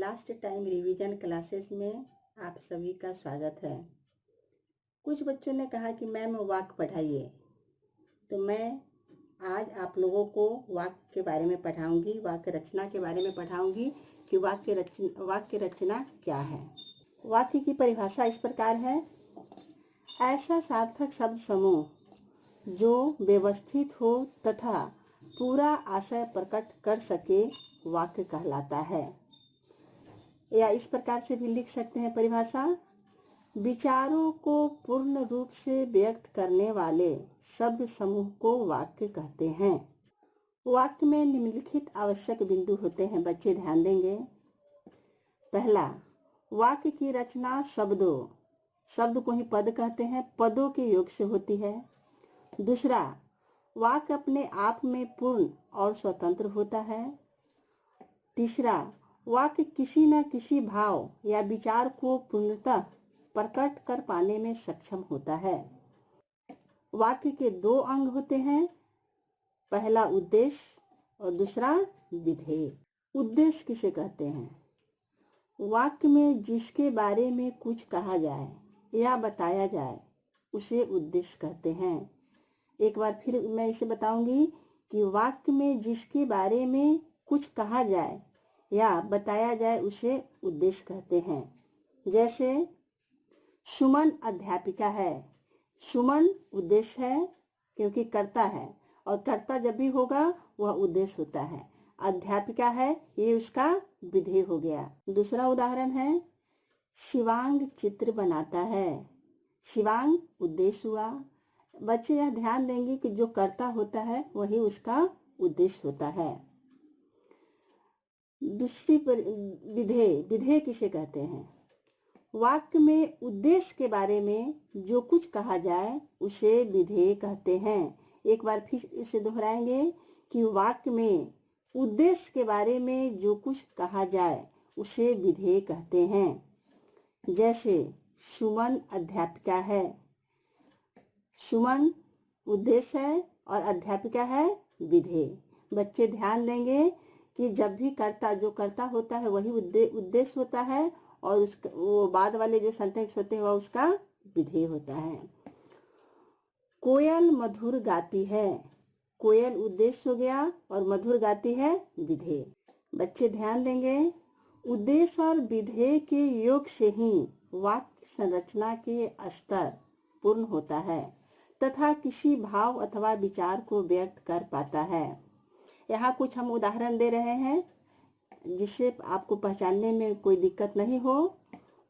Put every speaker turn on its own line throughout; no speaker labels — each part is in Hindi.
लास्ट टाइम रिवीजन क्लासेस में आप सभी का स्वागत है। कुछ बच्चों ने कहा कि मैम वाक्य पढ़ाइए, तो मैं आज आप लोगों को वाक्य के बारे में पढ़ाऊंगी, वाक्य रचना के बारे में पढ़ाऊंगी कि वाक्य रचना क्या है। वाक्य की परिभाषा इस प्रकार है: ऐसा सार्थक शब्द समूह जो व्यवस्थित हो तथा पूरा आशय प्रकट कर सके वाक्य कहलाता है। या इस प्रकार से भी लिख सकते हैं परिभाषा: विचारों को पूर्ण रूप से व्यक्त करने वाले शब्द समूह को वाक्य कहते हैं। वाक्य में निम्नलिखित आवश्यक बिंदु होते हैं, बच्चे ध्यान देंगे। पहला, वाक्य की रचना शब्द को ही पद कहते हैं, पदों के योग से होती है। दूसरा, वाक्य अपने आप में पूर्ण और स्वतंत्र होता है। तीसरा, वाक्य किसी न किसी भाव या विचार को पूर्णतः प्रकट कर पाने में सक्षम होता है। वाक्य के दो अंग होते हैं, पहला उद्देश्य और दूसरा विधेय। उद्देश्य किसे कहते हैं? वाक्य में जिसके बारे में कुछ कहा जाए या बताया जाए उसे उद्देश्य कहते हैं। एक बार फिर मैं इसे बताऊंगी कि वाक्य में जिसके बारे में कुछ कहा जाए या बताया जाए उसे उद्देश्य कहते हैं। जैसे सुमन अध्यापिका है, सुमन उद्देश्य है क्योंकि कर्ता है, और कर्ता जब भी होगा वह उद्देश्य होता है। अध्यापिका है, ये उसका विधेय हो गया। दूसरा उदाहरण है, शिवांग चित्र बनाता है, शिवांग उद्देश्य हुआ। बच्चे यह ध्यान देंगे कि जो कर्ता होता है वही उसका उद्देश्य होता है। दूसरी विधेय किसे कहते हैं? वाक्य में उद्देश्य के बारे में जो कुछ कहा जाए उसे विधेय कहते हैं। एक बार फिर इसे दोहराएंगे कि वाक्य में उद्देश्य के बारे में जो कुछ कहा जाए उसे विधेय कहते हैं। जैसे सुमन अध्यापिका है, सुमन उद्देश्य है और अध्यापिका है विधेय। बच्चे ध्यान देंगे कि जब भी जो कर्ता होता है वही उद्देश्य होता है, और वो बाद वाले जो सेंटेंस होते हैं वह उसका विधेय होता है। कोयल मधुर गाती है, कोयल उद्देश्य हो गया और मधुर गाती है विधेय। बच्चे ध्यान देंगे, उद्देश्य और विधेय के योग से ही वाक्य संरचना के स्तर पूर्ण होता है तथा किसी भाव अथवा विचार को व्यक्त कर पाता है। यहाँ कुछ हम उदाहरण दे रहे हैं जिससे आपको पहचानने में कोई दिक्कत नहीं हो।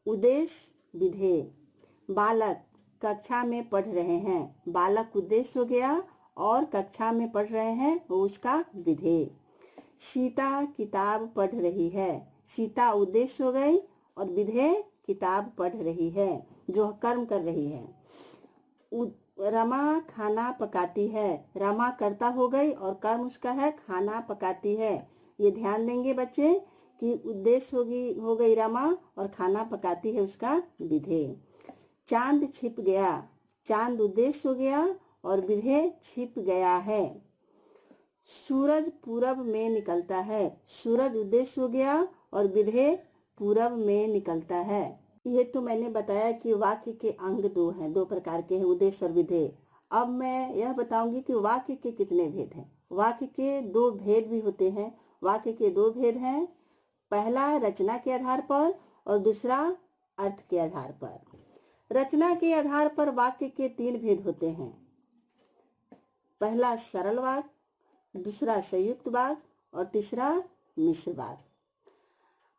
उद्देश्य विधेय, बालक कक्षा में पढ़ रहे हैं, बालक उद्देश्य हो गया और कक्षा में पढ़ रहे हैं वो उसका विधेय। सीता किताब पढ़ रही है, सीता उद्देश्य हो गई और विधेय किताब पढ़ रही है जो कर्म कर रही है। रमा खाना पकाती है, रमा कर्ता हो गई और कर्म उसका है खाना पकाती है। ये ध्यान देंगे बच्चे कि उद्देश्य हो गई रमा और खाना पकाती है उसका विधेय। चांद छिप गया, चांद उद्देश्य हो गया और विधेय छिप गया है। सूरज पूरब में निकलता है, सूरज उद्देश्य हो गया और विधेय पूरब में निकलता है। ये तो मैंने बताया कि वाक्य के अंग दो हैं, दो प्रकार के हैं, उद्देश्य और विधेय। अब मैं यह बताऊंगी कि वाक्य के कितने भेद हैं। वाक्य के दो भेद भी होते हैं। वाक्य के दो भेद हैं, पहला रचना के आधार पर और दूसरा अर्थ के आधार पर। रचना के आधार पर वाक्य के तीन भेद होते हैं, पहला सरल वाक्य, दूसरा संयुक्त वाक्य और तीसरा मिश्र वाक्य।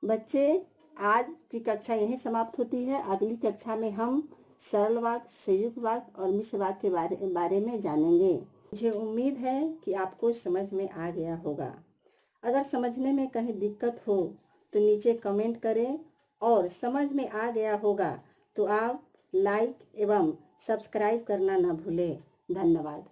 बच्चे आज की कक्षा यहीं समाप्त होती है। अगली कक्षा में हम सरल वाक्य, संयुक्त वाक्य और मिश्र वाक्य के बारे में जानेंगे। मुझे उम्मीद है कि आपको समझ में आ गया होगा। अगर समझने में कहीं दिक्कत हो तो नीचे कमेंट करें, और समझ में आ गया होगा तो आप लाइक एवं सब्सक्राइब करना न भूलें। धन्यवाद।